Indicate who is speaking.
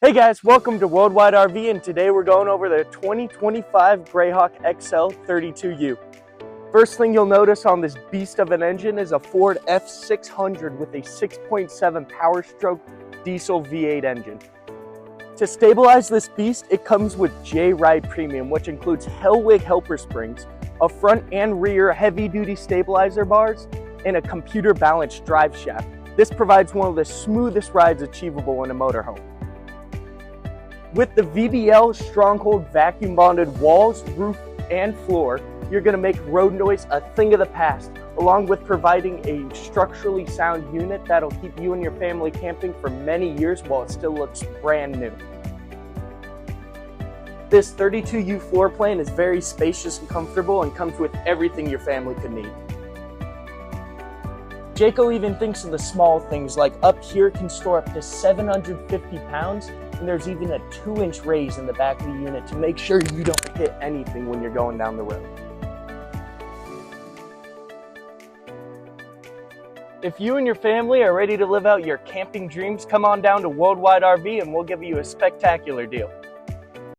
Speaker 1: Hey guys, welcome to Worldwide RV, and today we're going over the 2025 Greyhawk XL 32U. First thing you'll notice on this beast of an engine is a Ford F600 with a 6.7 power stroke diesel V8 engine. To stabilize this beast, it comes with J-Ride Premium, which includes Hellwig helper springs, a front and rear heavy-duty stabilizer bars, and a computer balanced drive shaft. This provides one of the smoothest rides achievable in a motorhome. With the VBL Stronghold vacuum bonded walls, roof, and floor, you're going to make road noise a thing of the past, along with providing a structurally sound unit that'll keep you and your family camping for many years while it still looks brand new. This 32U floor plan is very spacious and comfortable and comes with everything your family could need. Jayco even thinks of the small things, like up here can store up to 750 pounds, and there's even a 2-inch raise in the back of the unit to make sure you don't hit anything when you're going down the road. If you and your family are ready to live out your camping dreams, come on down to Worldwide RV and we'll give you a spectacular deal.